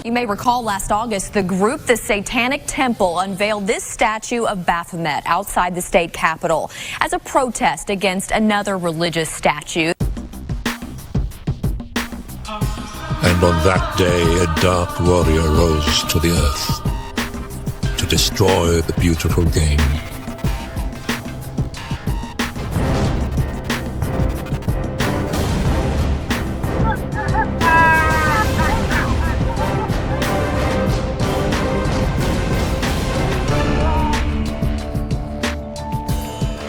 You may recall last August, the group, the Satanic Temple, unveiled this statue of Baphomet outside the state capitol as a protest against another religious statue. And on that day, a dark warrior rose to the earth to destroy the beautiful game.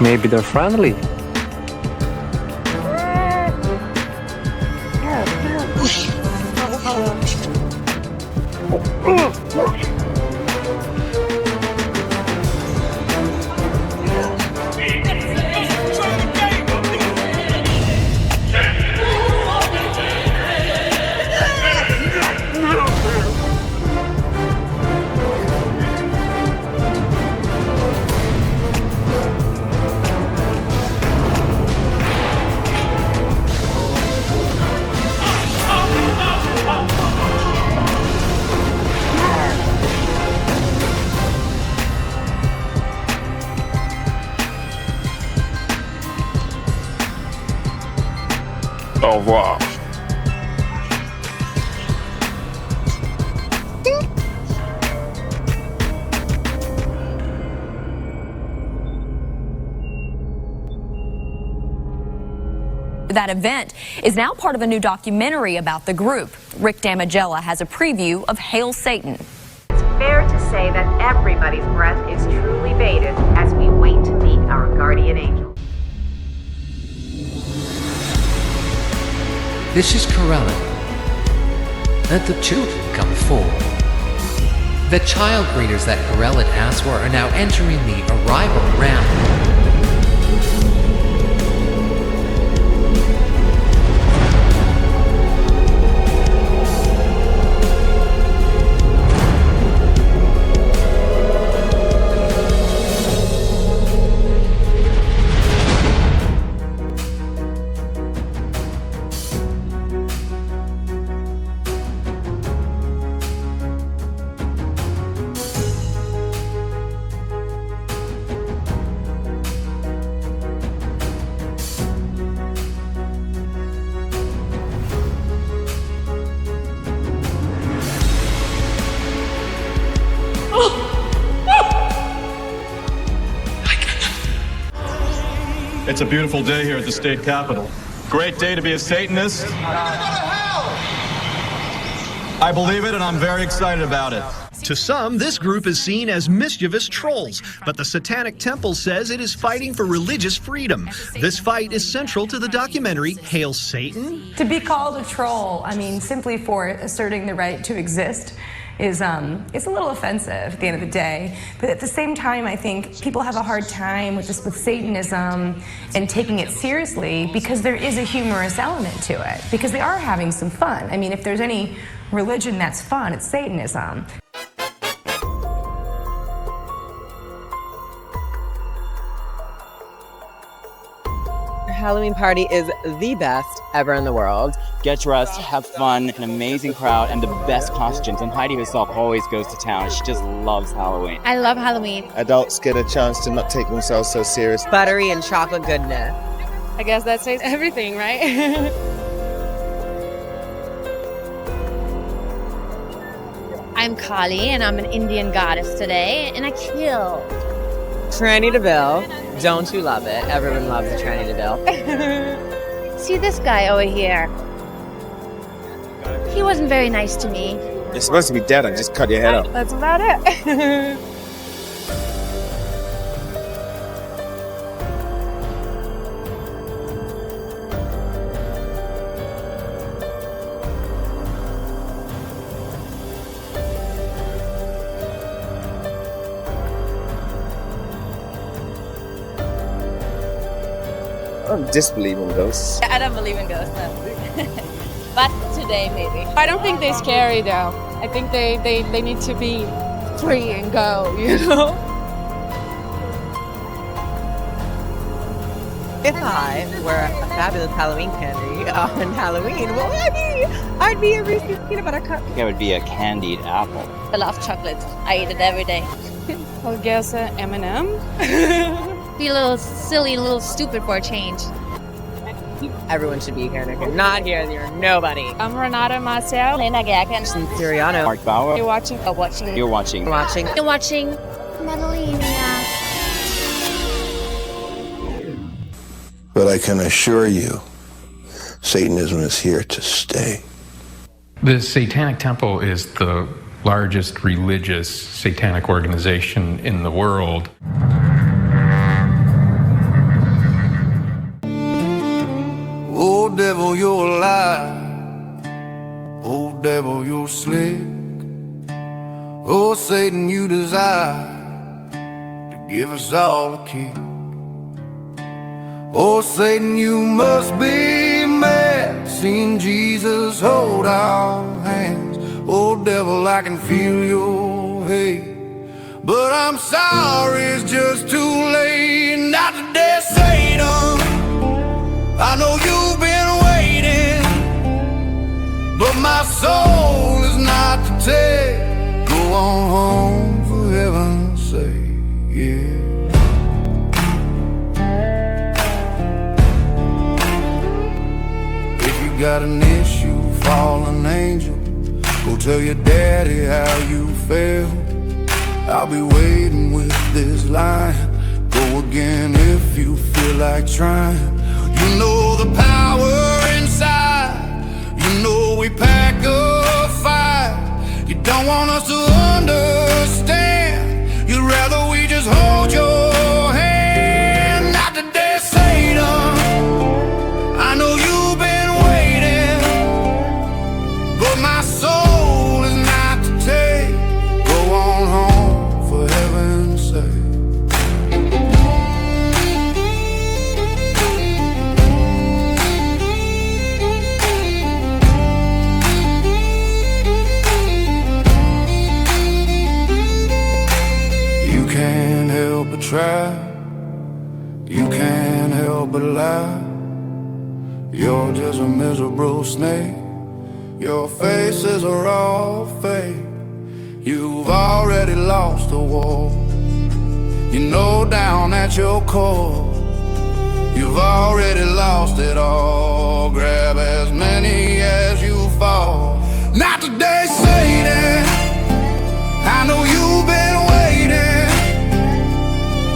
Maybe they're friendly. Au revoir. That event is now part of a new documentary about the group. Rick Damigella has a preview of Hail Satan. It's fair to say that everybody's breath is truly bated as we wait to meet our guardian angel. This is Corella. Let the children come forward. The child breeders that Corella asked for are now entering the arrival round. It's a beautiful day here at the state capitol. Great day to be a Satanist. I believe it, and I'm very excited about it. To some, this group is seen as mischievous trolls, but the Satanic Temple says it is fighting for religious freedom. This fight is central to the documentary Hail Satan. To be called a troll, I mean, simply for asserting the right to exist, is it's a little offensive at the end of the day. But at the same time, I think people have a hard time with Satanism and taking it seriously because there is a humorous element to it, because they are having some fun. I mean, if there's any religion that's fun, it's Satanism. Halloween party is the best ever in the world. Get dressed, have fun, an amazing crowd, and the best costumes. And Heidi herself always goes to town. She just loves Halloween. I love Halloween. Adults get a chance to not take themselves so serious. Buttery and chocolate goodness. I guess that says everything, right? I'm Kali, and I'm an Indian goddess today, and I kill. Tranny DeVille. Don't you love it? Everyone loves a Tranny DeVille. See this guy over here? He wasn't very nice to me. You're supposed to be dead. I just cut your head off. That's about it. I don't disbelieve in ghosts. I don't believe in ghosts, no. But today, maybe. I don't think they're scary, though. I think they need to be free and go, you know? If I were a fabulous Halloween candy, on Halloween, what would I be? I'd be a Reese's peanut butter cup. It would be a candied apple. I love chocolate. I eat it every day. I guess M&M. Be a little silly, a little stupid for a change. Everyone should be here, and if you're not here, then you're nobody. I'm Renata Marcel. Lena Gagan. Siriano. Mark Bauer. You're watching. You're watching. You're watching. You're watching. Madalena. But I can assure you, Satanism is here to stay. The Satanic Temple is the largest religious satanic organization in the world. Oh, devil, you're a lie. Oh, devil, you're slick. Oh, Satan, you desire to give us all a kick. Oh, Satan, you must be mad, seeing Jesus hold our hands. Oh, devil, I can feel your hate, but I'm sorry, it's just too late. Not today, Satan. I know you've been waiting, but my soul is not to take. Go on home, for heaven's sake, yeah. Got an issue, fallen angel, go tell your daddy how you feel. I'll be waiting with this line. Go again if you feel like trying. You know the power inside. You know we pack a fight. You don't want us to understand. You'd rather we just hold your hand. Not today, Satan. I know you've been my soul is not to take. Go on home, for heaven's sake. You can't help but try. You can't help but lie. You're just a miserable snake. Your faces are all fake. You've already lost the war. You know down at your core, you've already lost it all. Grab as many as you fall. Not today, Satan. I know you've been waiting,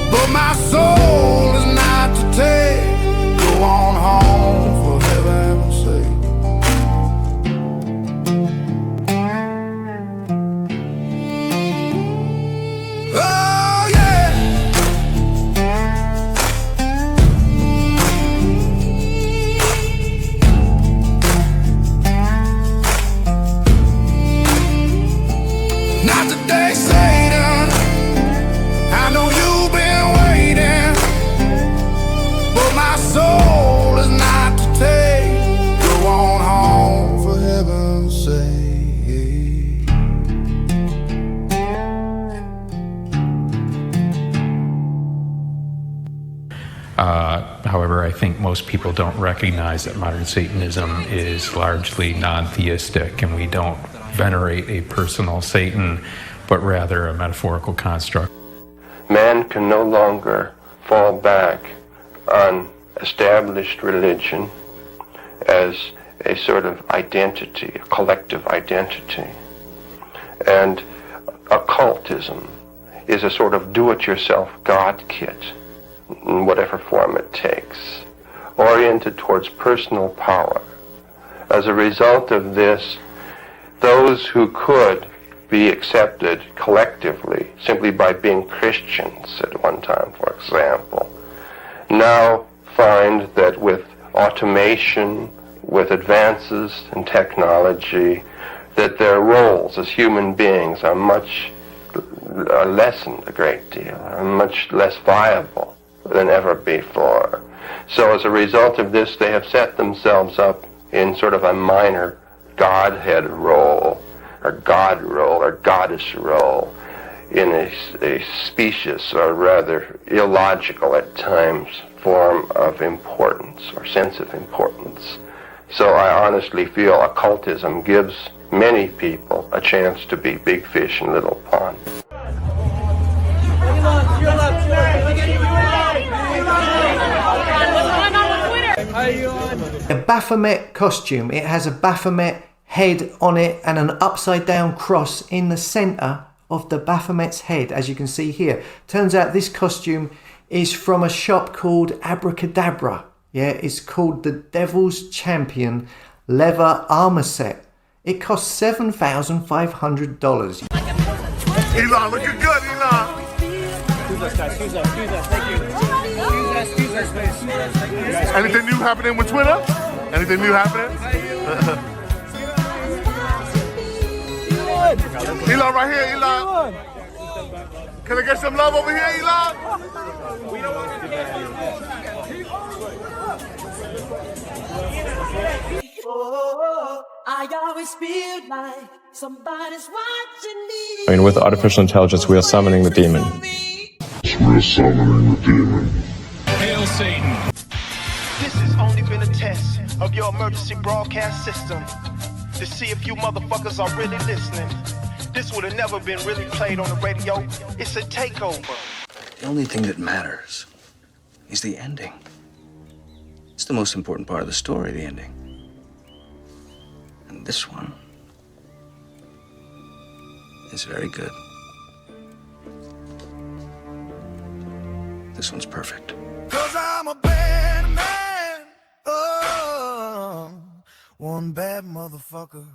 but my soul is not to take. Go on home, for heaven's sake. Oh yeah. Not today, Satan. I know you've been waiting, but my soul is not to take. Go on home, for heaven's sake. However, I think most people don't recognize that modern Satanism is largely non-theistic, and we don't venerate a personal Satan, but rather a metaphorical construct. Man can no longer fall back on established religion as a sort of identity, a collective identity. And occultism is a sort of do-it-yourself God kit, in whatever form it takes, oriented towards personal power. As a result of this, those who could be accepted collectively simply by being Christians at one time, for example, now find that with automation, with advances in technology, that their roles as human beings are lessened a great deal, are much less viable than ever before. So as a result of this, they have set themselves up in sort of a minor godhead role, or god role, or goddess role, in a specious, or rather illogical at times, form of importance, or sense of importance. So I honestly feel occultism gives many people a chance to be big fish in little pond. A Baphomet costume. It has a Baphomet head on it and an upside down cross in the center of the Baphomet's head, as you can see here. Turns out this costume is from a shop called Abracadabra. Yeah, it's called the Devil's Champion leather armor set. It costs $7,500. Elon, looking good, Elon. Excuse us, guys. Excuse us. Thank you. Excuse us, please. Anything new happening with Twitter? Anything new happening? Elon, right here, Elon. Can I get some love over here, Elon? I always feel like somebody's watching me. I mean, with artificial intelligence, we are summoning the demon. We're summoning the demon. Hail Satan. This has only been a test of your emergency broadcast system to see if you motherfuckers are really listening. This would have never been really played on the radio. It's a takeover. The only thing that matters is the ending. It's the most important part of the story, the ending. And this one is very good. This one's perfect. 'Cause I'm a bad man. Oh, one bad motherfucker.